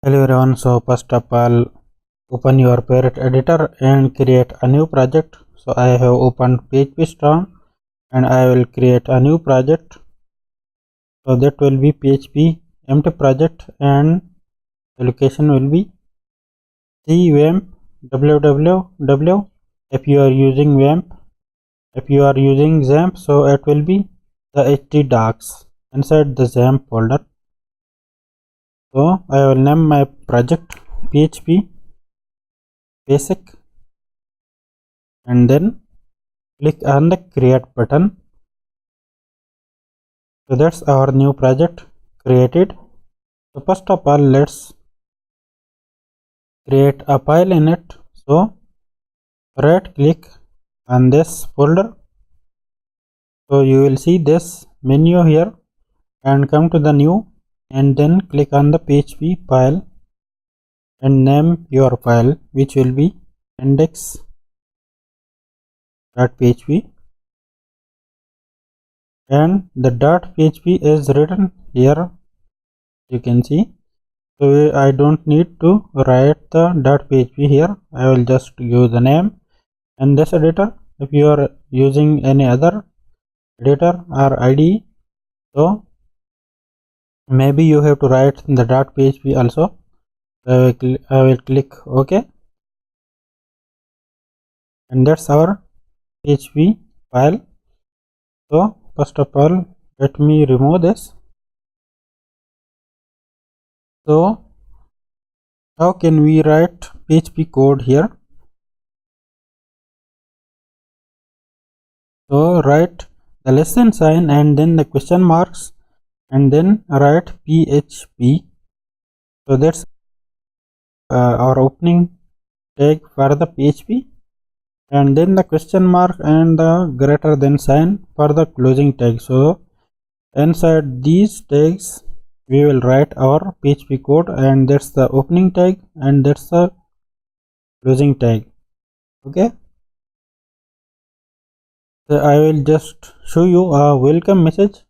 Hello everyone, so first of all open your parent editor and create a new project. So I have opened PHP Storm and I will create a new project. So that will be PHP empty project and the location will be cwamp www. If you are using wamp, if you are using XAMPP, so it will be the htdocs inside the XAMPP folder. So I will name my project PHP basic and then click on the create button. So that's our new project created. So first of all, let's create a file in it. So right click on this folder. So you will see this menu here and come to the new and then click on the PHP file and name your file, which will be index.php, and the .php is written here, you can see. So I don't need to write the .php here. I will just give the name and this editor. If you are using any other editor or IDE, so maybe you have to write the .php also. I will click OK, and that's our PHP file. So first of all, let me remove this. So how can we write PHP code here? So write the lesson sign and then the question marks and then write PHP. So that's our opening tag for the PHP, and then the question mark and the greater than sign for the closing tag. So inside these tags we will write our PHP code, and that's the opening tag and that's the closing tag. Okay, so I will just show you a welcome message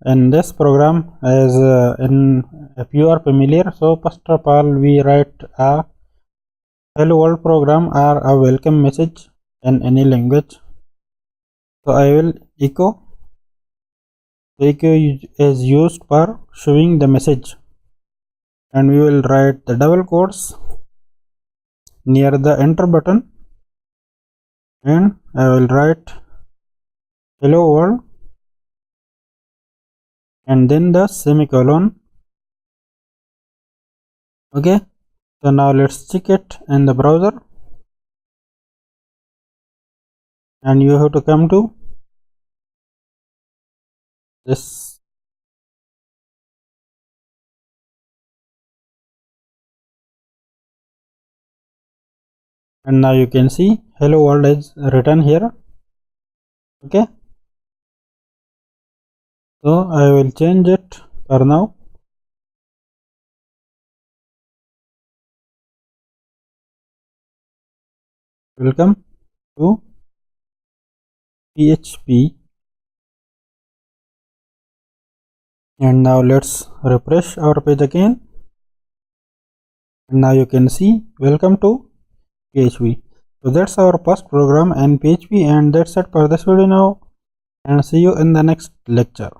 in this program as if you are familiar. So first of all, we write a hello world program or a welcome message in any language. So I will echo. So echo is used for showing the message, and we will write the double quotes near the enter button, and I will write hello world and then the semicolon. Okay, so now let's check it in the browser, and you have to come to this. And now you can see hello world is written here. Okay, so I will change it for now. Welcome to PHP, and now let's refresh our page again, and now you can see welcome to PHP. So that's our first program in PHP, and that's it for this video now, and see you in the next lecture.